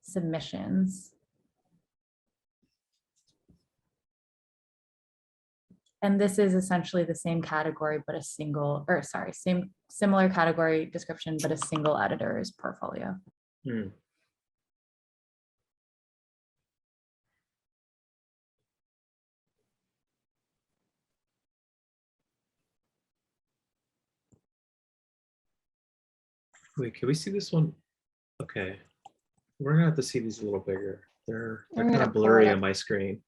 submissions. And this is essentially the same category, but a single, or sorry, similar category description, but a single editor's portfolio. Hmm. Wait, can we see this one? Okay. We're gonna have to see these a little bigger. They're kind of blurry on my screen.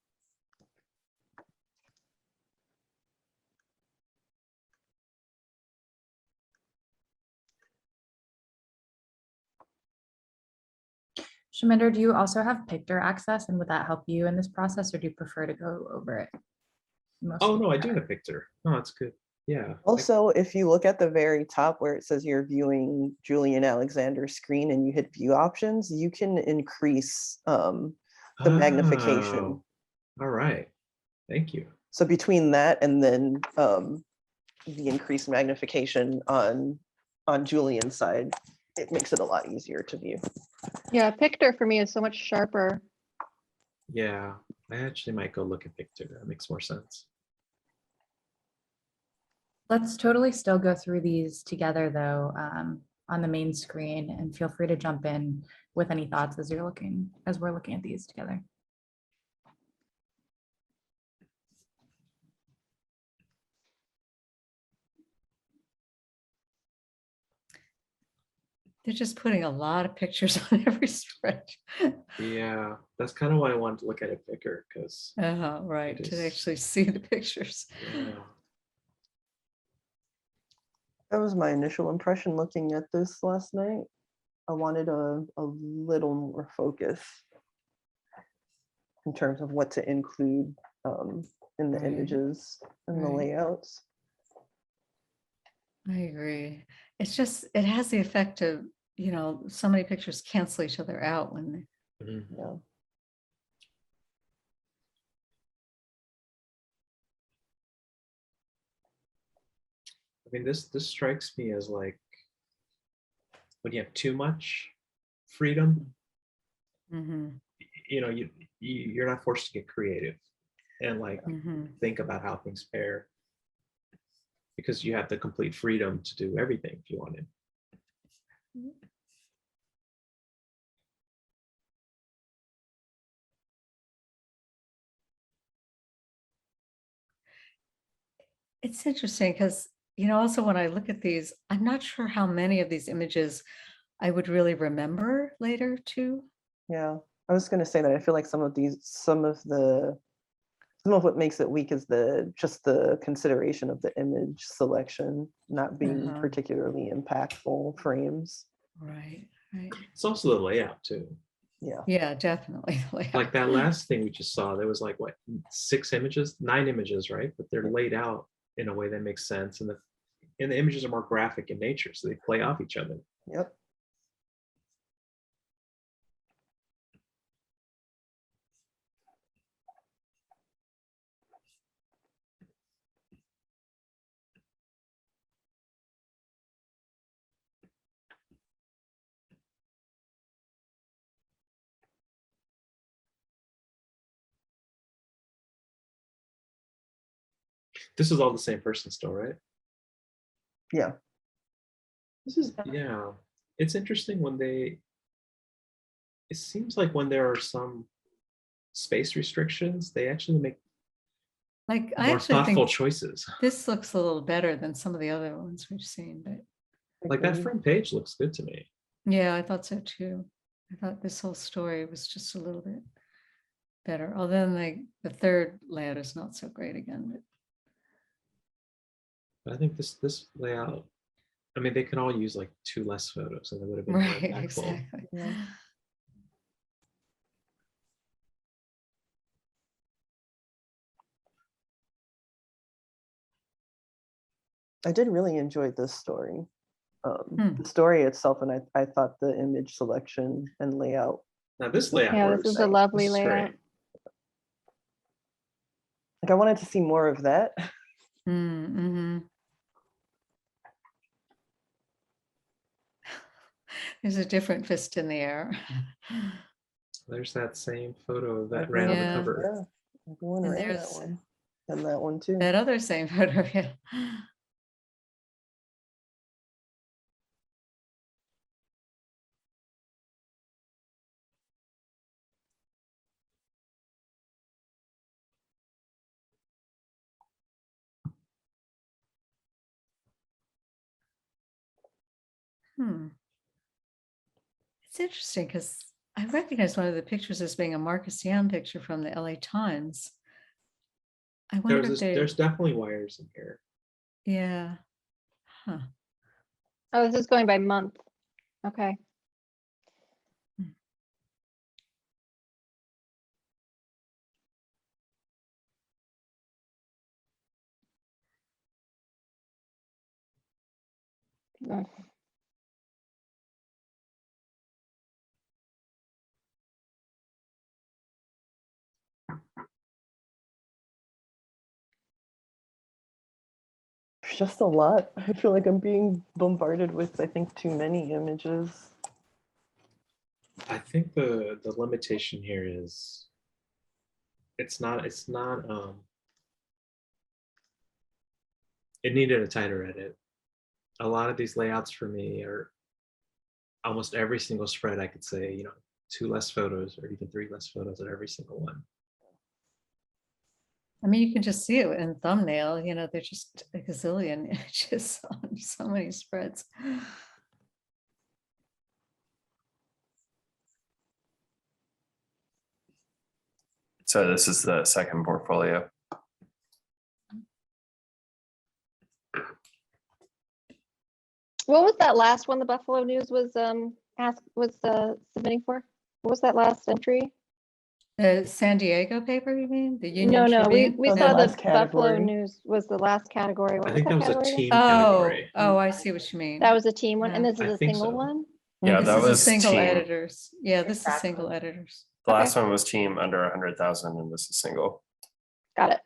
Shaminder, do you also have picture access, and would that help you in this process, or do you prefer to go over it? Oh no, I do have picture. Oh, that's good. Yeah. Also, if you look at the very top where it says you're viewing Julian Alexander's screen and you hit view options, you can increase the magnification. All right. Thank you. So between that and then the increased magnification on Julian's side, it makes it a lot easier to view. Yeah, Picture for me is so much sharper. Yeah, I actually might go look at picture. That makes more sense. Let's totally still go through these together though, on the main screen, and feel free to jump in with any thoughts as we're looking at these together. They're just putting a lot of pictures on every spread. Yeah, that's kind of why I wanted to look at it bigger, because Right, it to is- actually see the pictures. yeah. That was my initial impression looking at this last night. I wanted a little more focus in terms of what to include in the Right. images and the Right. layouts. I agree. It's just, it has the effect of, so many pictures cancel each other out when they, Mhm. Yeah. I mean, this strikes me as like when you have too much freedom, Mhm, you're not forced to get creative and like mhm. think about how things pair, because you have the complete freedom to do everything if you wanted. It's interesting because, also when I look at these, I'm not sure how many of these images I would really remember later too. Yeah, I was going to say that I feel like some of what makes it weak is just the consideration of the image selection not being Uh-huh. particularly impactful frames. Right. It's also the layout too. Yeah. Yeah, definitely. Like that last thing we just saw, there was like what, 9 images, right? But they're laid out in a way that makes sense, and the images are more graphic in nature, so they play off each other. Yep. This is all the same person still, right? Yeah. This is, yeah. It's interesting when it seems like when there are some space restrictions, they actually make Like, I more actually thoughtful think choices. this looks a little better than some of the other ones we've seen, but Like that front page looks good to me. yeah, I thought so too. I thought this whole story was just a little bit better. Although the third layout is not so great again, But I think this layout, I mean, they could all use like 2 less photos and it would have but been more right, impactful. exactly. Yeah. I did really enjoy this story. The story itself, and I thought the image selection and layout. Now this layout Yeah, works. this is a lovely This is layout. great. Like I wanted to see more of that. Mm-hmm. There's a different fist in the air. There's that same photo that Everyone- ran on the Yeah. cover. Yeah, everyone And ran that there's one. And that one too. that other same photo. Yeah. It's interesting because I recognize one of the pictures as being a Marcus Young picture from the LA Times. I wonder if they, There's definitely wires in here. yeah. Huh. Oh, this is going by month. Okay. Mm. It's just a lot. I feel like I'm being bombarded with, I think, too many images. I think the limitation here is it needed a tighter edit. A lot of these layouts for me are almost every single spread I could say, 2 less photos or even 3 less photos at every single one. I mean, you can just see it in thumbnail, they're just a gazillion images on so many spreads. So this is the second portfolio. What was that last one the Buffalo News was submitting for? What was that last entry? The San Diego paper, you mean? The No, Union we Tribune? Oh, the saw the last Buffalo category. News was the last category. What I think that was a category? team Oh, category. I see what you mean. That was a team one, and Yeah. this is I a think single so. one? Yeah, This that is a was single team. editors. Yeah, this is Exactly. single editors. The Okay. last one was team under 100,000 and this is single. Got it.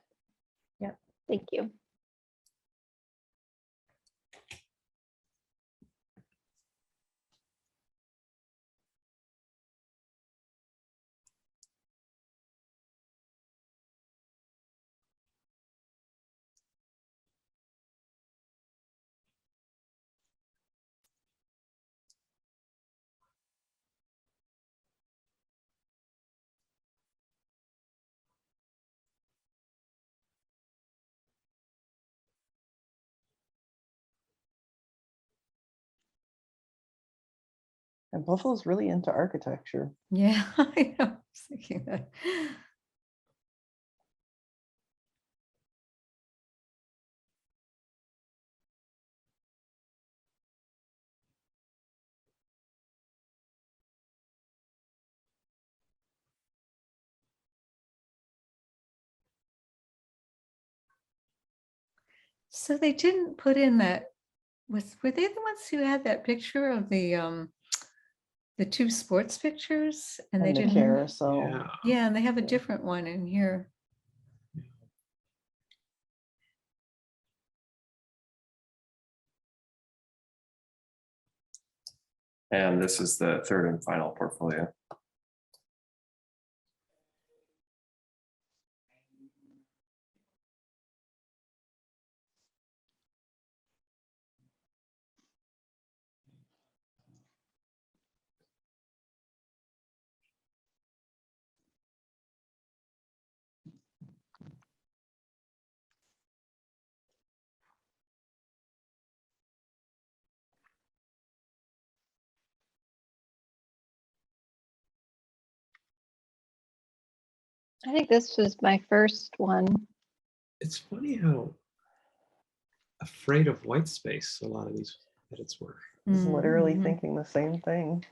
Yep. Thank you. And Buffalo's really into architecture. Yeah, I know. I was thinking that. So they didn't put in that, were they the ones who had that picture of the 2 sports pictures? And they And the didn't, carousel. Yeah. yeah, and they have a different one in here. And this is the third and final portfolio. I think this was my first one. It's funny how afraid of white space a lot of these edits were. I was literally Mhm. thinking the same thing.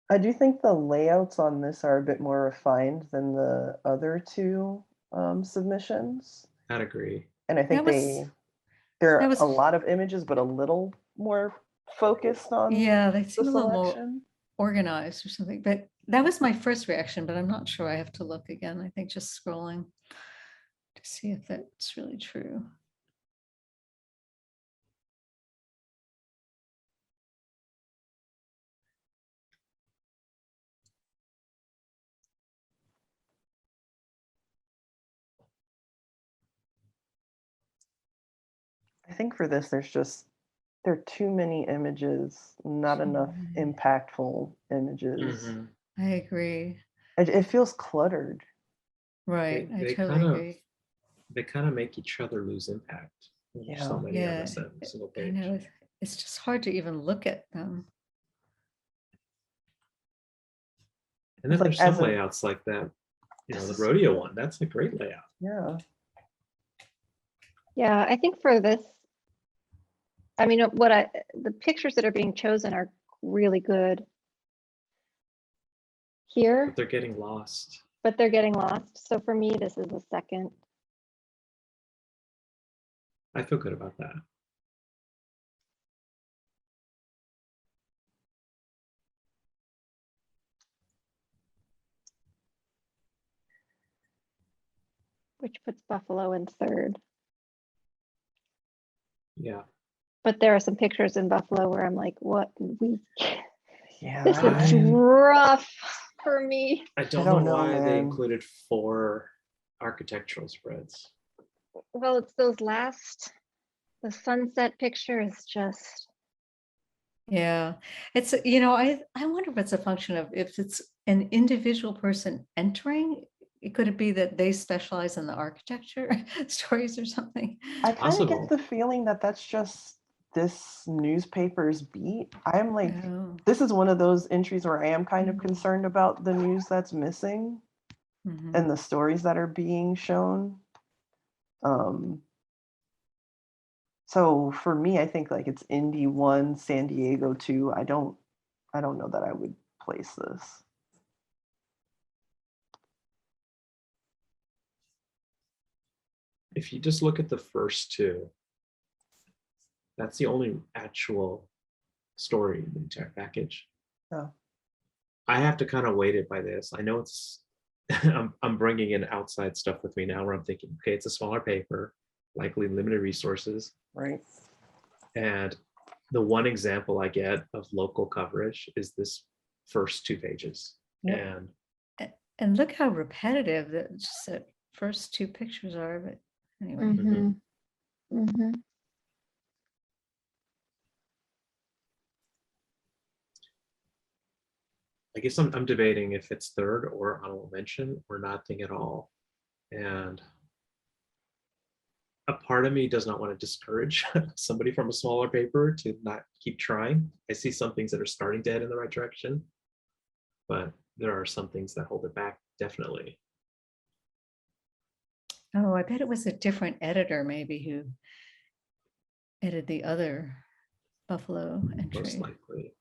I do think the layouts on this are a bit more refined than the other 2 submissions. I'd agree. And I think That was- there that are was- a lot of images, but a little more focused on Yeah, they the seem a little more selection. organized or something, but that was my first reaction, but I'm not sure. I have to look again. I think just scrolling to see if that's really true. I think for this, there are too many images, not Too enough many. impactful images. Mhm. I agree. It feels cluttered. Right. I They totally agree. they kind of make each other lose impact. There's so Yeah. many on Yeah, this single I page. know. It's just hard to even look at them. And It's then like there's some as a- layouts like that, This the is- rodeo one. That's a great layout. Yeah. Yeah, I think for this, I mean, the pictures that are being chosen are really good here, But they're getting lost. but they're getting lost. So for me, this is a second. I feel good about that. Which puts Buffalo in third. Yeah. But there are some pictures in Buffalo where I'm like, what? Yeah. This is rough for me. I don't don't know know, why they man. included 4 architectural spreads. Well, it's the sunset picture is just, Yeah, it's, I wonder if it's a function of if it's an individual person entering, could it be that they specialize in the architecture stories or something? I kind of Possible. get the feeling that that's just this newspaper's beat. I'm like, Oh, this is one of those entries where I am kind of Mm. concerned about the news that's missing mhm. and the stories that are being shown. So for me, I think like it's Indy 1, San Diego 2. I don't know that I would place this. If you just look at the first 2, that's the only actual story in the entire package. Oh. I have to kind of weight it by this. I know it's, I'm bringing in outside stuff with me now where I'm thinking, okay, it's a smaller paper, likely limited resources. Right. And the one example I get of local coverage is this first 2 pages. Yep. And look how repetitive that just the first 2 pictures are, but anyway. mhm, mhm. I guess I'm debating if it's third or honorable mention or nothing at all. And a part of me does not want to discourage somebody from a smaller paper to not keep trying. I see some things that are starting to head in the right direction, but there are some things that hold it back, definitely. Oh, I bet it was a different editor maybe who edited the other Buffalo Most entry. likely.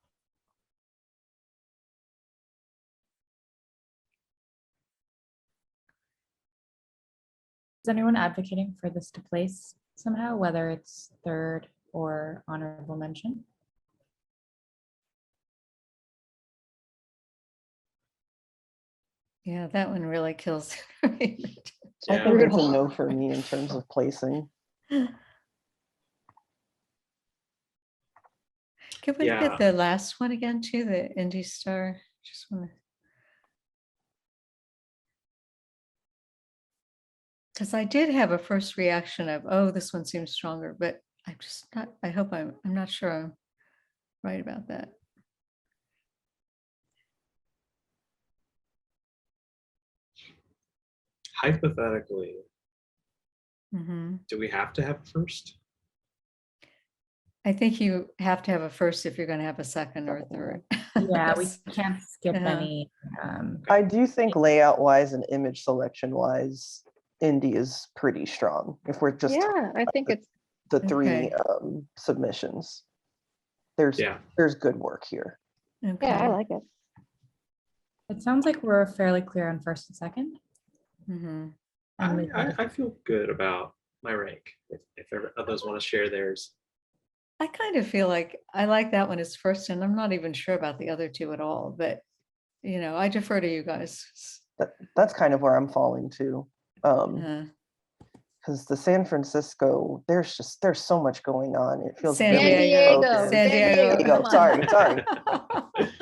Is anyone advocating for this to place somehow, whether it's third or honorable mention? Yeah, that one really kills it. I Yeah. think it's a no for me in terms of placing. Can we look Yeah. at the last one again too, the Indy Star? Just want to. Because I did have a first reaction of, oh, this one seems stronger, but I'm just not, I'm not sure I'm right about that. Hypothetically, Mhm. do we have to have a first? I think you have to have a first if you're going to have a second or a third. Yeah, we Yes. can't skip Yeah. any. I do think layout wise and image selection wise, Indy is pretty strong. If we're just Yeah, I think it's, the 3 Okay. submissions, there's Yeah. good work here. yeah, I Okay. like it. It sounds like we're fairly clear on first and second. Mhm. And we I feel good about my rank. If others want to share theirs. I kind of feel like I like that one as first, and I'm not even sure about the other 2 at all, but I defer to you guys. That's kind of where I'm falling to. Uh, Because the San Francisco, there's so much going on. It feels San very Diego, focused. San Diego. come on.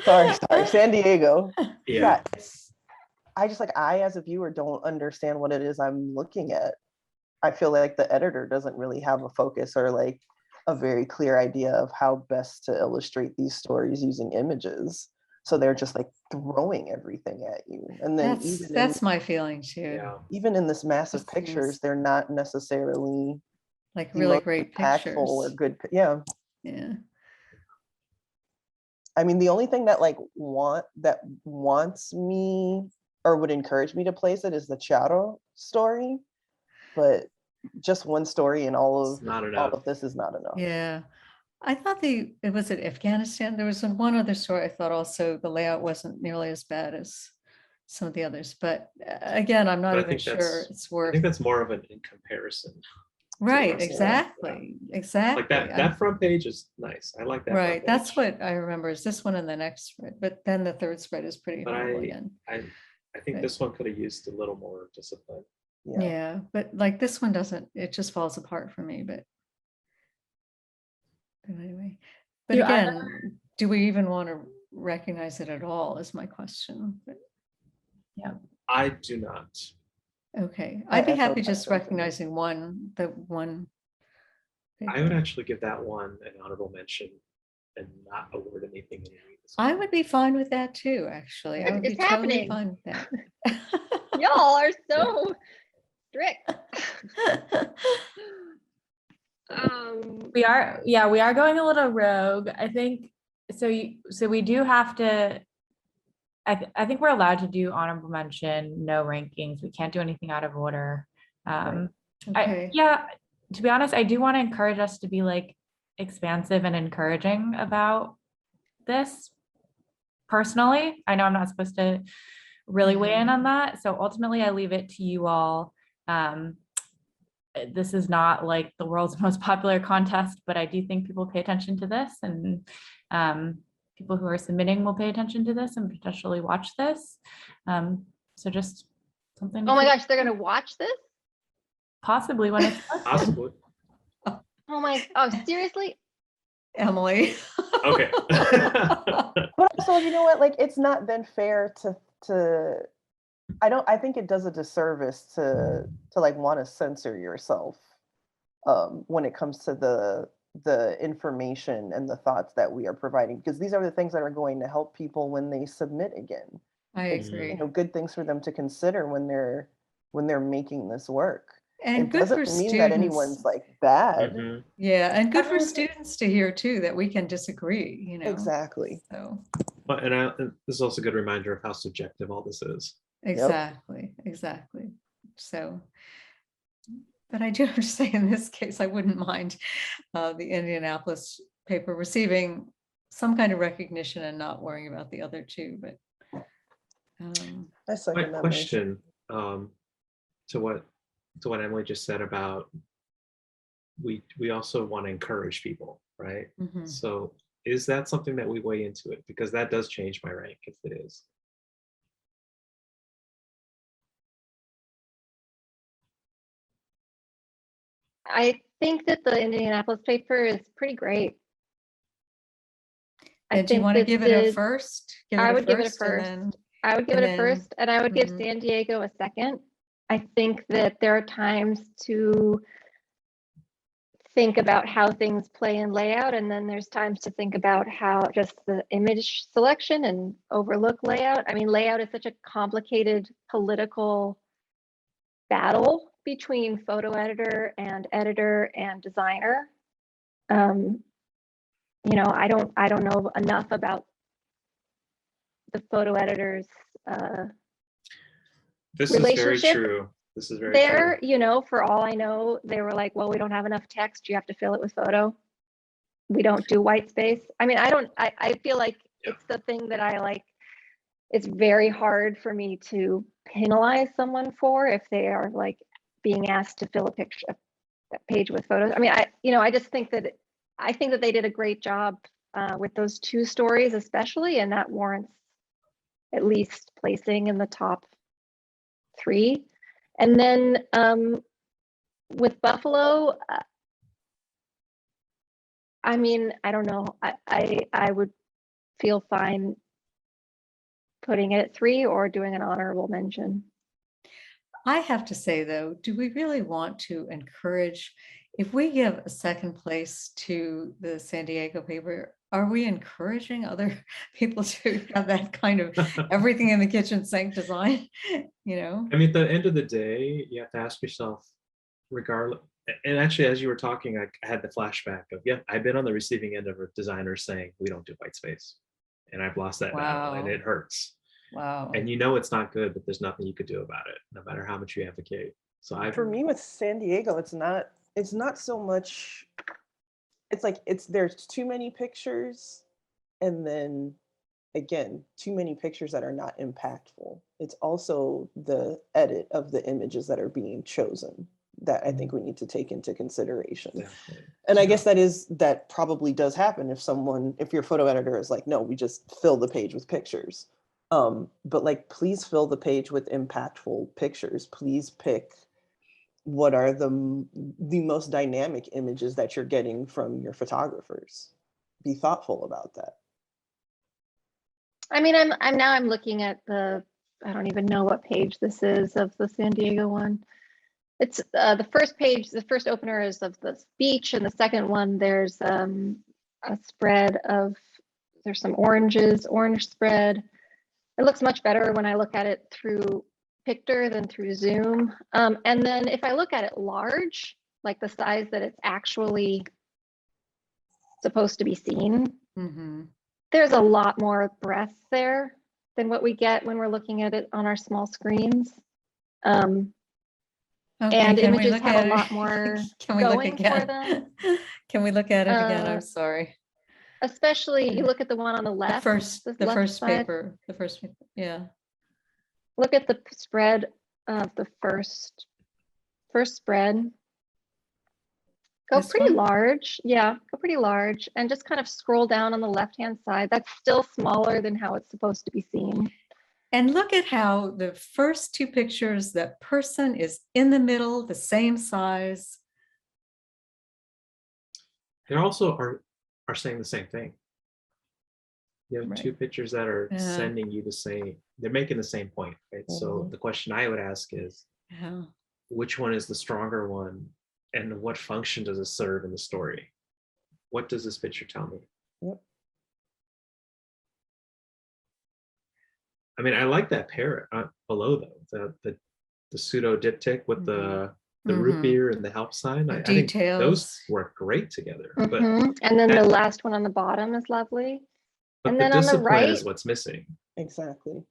Sorry, San Diego. Yeah. I just like, I as a viewer don't understand what it is I'm looking at. I feel like the editor doesn't really have a focus or like a very clear idea of how best to illustrate these stories using images. So they're just like throwing everything at you. And then That's my feeling too. Yeah. even in this massive Just seems pictures, they're not necessarily like the really most great impactful or pictures. good. Yeah. Yeah. I mean, the only thing that wants me or would encourage me to place it is the Charo story, but just one story and all It's not of enough. this is not enough. Yeah. I thought it was at Afghanistan. There was one other story. I thought also the layout wasn't nearly as bad as some of the others. But again, I'm not But I even think sure that's it's I worth. think that's more of an in comparison. Right, rest of it. exactly. Exactly. Like that front page is nice. I like that. front Right. That's page. what I remember is this one and the next spread. But then the third spread is pretty But horrible again. I think Right. this one could have used a little more discipline. Yeah, but like this one doesn't, it just falls apart for me, but anyway. But Do either- again, do we even want to recognize it at all is my question. But, I do not. okay, I I'd be echo happy that just sentiment. recognizing the one. I would paper. actually give that one an honorable mention and not award anything. I would be fine with that too, actually. I would be It's totally happening. fine with that. Y'all are so strict. We are going a little rogue. I think so. So we do have to. I think we're allowed to do honorable mention, no rankings. We can't do anything out of order. Okay. To be honest, I do want to encourage us to be like expansive and encouraging about this. Personally, I know I'm not supposed to really weigh in on that. So ultimately, I leave it to you all. This is not like the world's most popular contest, but I do think people pay attention to this, and people who are submitting will pay attention to this and potentially watch this. So just something. Oh my gosh, they're gonna watch this? Possibly when it's posted. Possibly. Oh, seriously? Emily. Okay. But also, you know what? Like, it's not then fair to. I think it does a disservice to like want to censor yourself when it comes to the information and the thoughts that we are providing, because these are the things that are going to help people when they submit again. I It's, agree. good things for them to consider when they're making this work. And It good for doesn't mean that students. anyone's like bad. Mhm. Yeah, and good for mean- students to hear too that we can disagree, Exactly. So But and this is also a good reminder of how subjective all this is. exactly. So, but I do have to say in this case, I wouldn't mind the Indianapolis paper receiving some kind of recognition and not worrying about the other two, but I second My that question to what Emily just said about we also want to encourage people, right? mhm. So is that something that we weigh into it? Because that does change my rank if it is. I think that the Indianapolis paper is pretty great. And do you want to give it a first? I would give it a first. And then, I would give and it a first, and I would give mhm. San Diego a second. I think that there are times to think about how things play in layout, and then there's times to think about how just the image selection and overlook layout. I mean, layout is such a complicated political battle between photo editor and designer. I don't know enough about the photo editors This is very relationship true. This is very there, true. for all I know, they were like, well, we don't have enough text. You have to fill it with photo. We don't do white space. I mean, I feel like it's the thing that I like. It's very hard for me to penalize someone for if they are like being asked to fill a page with photos. I mean, I just think that they did a great job with those two stories, especially, and that warrants at least placing in the top 3. And then with Buffalo, I mean, I don't know. I would feel fine putting it at 3 or doing an honorable mention. I have to say though, do we really want to encourage, if we give a second place to the San Diego paper, are we encouraging other people to have that kind of everything in the kitchen sink design? You know? I mean, at the end of the day, you have to ask yourself, regardless. And actually, as you were talking, I had the flashback of, yeah, I've been on the receiving end of a designer saying we don't do white space, and I've lost that battle, and Wow. it hurts. Wow. And you know it's not good, but there's nothing you could do about it, no matter how much you advocate. So I, For me with San Diego, it's not so much, it's like there's too many pictures, and then again, too many pictures that are not impactful. It's also the edit of the images that are being chosen that I think we need to take into consideration. definitely. And I Yeah. guess that probably does happen if your photo editor is like, no, we just fill the page with pictures. But like, please fill the page with impactful pictures. Please pick what are the most dynamic images that you're getting from your photographers. Be thoughtful about that. I mean, I'm looking at I don't even know what page this is of the San Diego one. It's the first page, the first opener is of the beach, and the second one, there's a spread of, there's some orange spread. It looks much better when I look at it through Pictor than through Zoom. And then if I look at it large, like the size that it's actually supposed to be seen, Mm-hmm. there's a lot more breadth there than what we get when we're looking at it on our small screens. Okay, And can we images look have at a it? lot more Can we look going for again? them. Can we look at it again? Uh, I'm sorry. Especially you look at the one on the The left, first, the the left first side. paper, the first paper, yeah. Look at the spread of the first spread. Go This pretty one? large. Yeah, go pretty large, and just kind of scroll down on the left-hand side. That's still smaller than how it's supposed to be seen. And look at how the first two pictures, that person is in the middle, the same size. They also are saying the same thing. You have Right. two pictures that are Yeah. sending you the same, they're making the same point, right? So Mhm. the question I would ask is, Yeah. which one is the stronger one, and what function does it serve in the story? What does this picture tell me? Yep. I mean, I like that parrot below though, the pseudo diptych with the root Mhm. beer and the help sign. The I think details. those work great together. But Mhm. And then the that- last one on the bottom is lovely. but And the then on the discipline right, is what's missing. Exactly.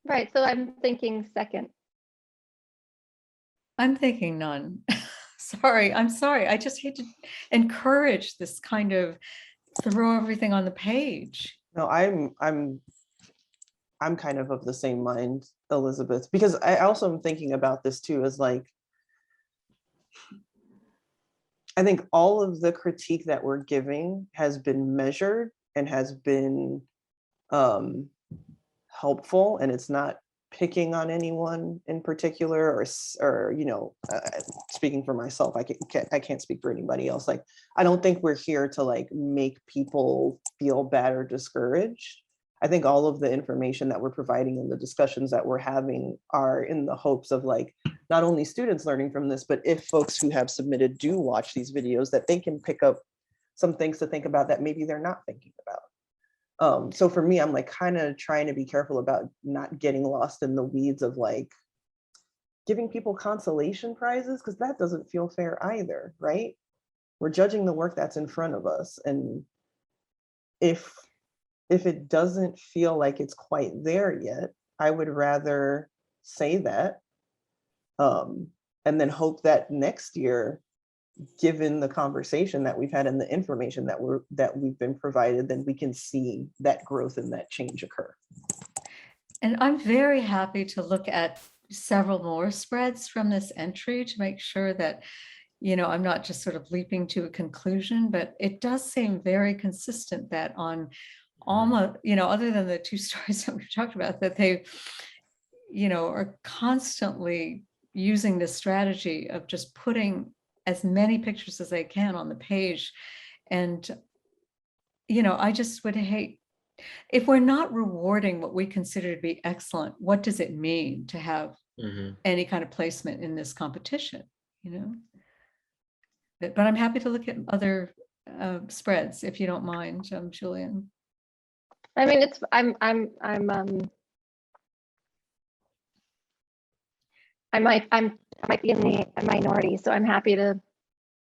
right. So I'm thinking second. I'm thinking none. Sorry, I'm sorry. I just hate to encourage this kind of throw everything on the page. No, I'm kind of the same mind, Elizabeth, because I also am thinking about this too, as like, I think all of the critique that we're giving has been measured and has been helpful, and it's not picking on anyone in particular, or speaking for myself, I can't speak for anybody else. Like, I don't think we're here to like make people feel bad or discouraged. I think all of the information that we're providing and the discussions that we're having are in the hopes of like not only students learning from this, but if folks who have submitted do watch these videos, that they can pick up some things to think about that maybe they're not thinking about. So for me, I'm like kind of trying to be careful about not getting lost in the weeds of like giving people consolation prizes, because that doesn't feel fair either, right? We're judging the work that's in front of us. And if it doesn't feel like it's quite there yet, I would rather say that, and then hope that next year, given the conversation that we've had and the information that we've been provided, then we can see that growth and that change occur. And I'm very happy to look at several more spreads from this entry to make sure that, I'm not just sort of leaping to a conclusion, but it does seem very consistent that on almost, other than the two stories that we've talked about, that they, are constantly using this strategy of just putting as many pictures as they can on the page. And, I just would hate If we're not rewarding what we consider to be excellent, what does it mean to have Mhm. any kind of placement in this competition, you know? But I'm happy to look at other spreads if you don't mind, Julian. I mean, it's, I might be in the minority, so I'm happy to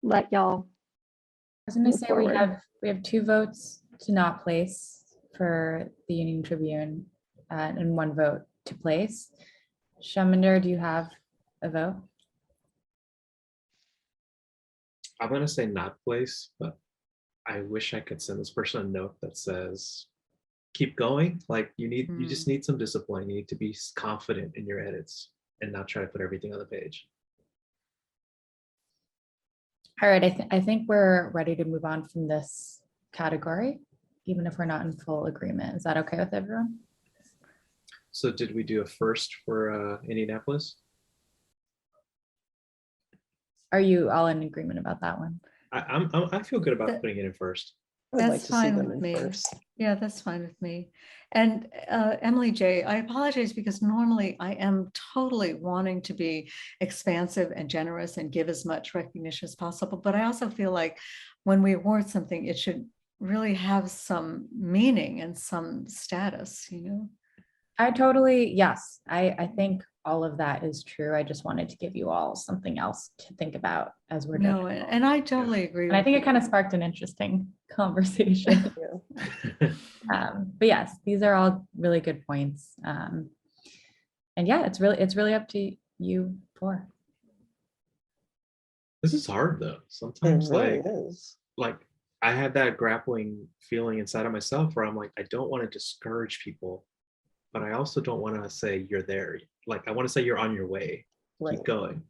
let y'all. I was gonna Move say forward. we have 2 votes to not place for the Union Tribune and 1 vote to place. Shaminder, do you have a vote? I'm gonna say not place, but I wish I could send this person a note that says, keep going. Like you just need some discipline. You need to be confident in your edits and not try to put everything on the page. All right, I think we're ready to move on from this category, even if we're not in full agreement. Is that okay with everyone? So did we do a first for Indianapolis? Are you all in agreement about that one? I feel good about That- putting it in first. I would like That's to see fine them with in me. first. Yeah, that's fine with me. And Emily J, I apologize because normally I am totally wanting to be expansive and generous and give as much recognition as possible. But I also feel like when we award something, it should really have some meaning and some status, you know? I totally, yes, I think all of that is true. I just wanted to give you all something else to think about as we're No, doing. and I totally agree. And I with think you. it kind of sparked an interesting conversation. Yeah. But yes, these are all really good points. And yeah, it's really up to you 4. This is hard though. It Sometimes really like is. I had that grappling feeling inside of myself where I'm like, I don't want to discourage people, but I also don't want to say you're there. Like I want to say you're on your way. Right. Keep going.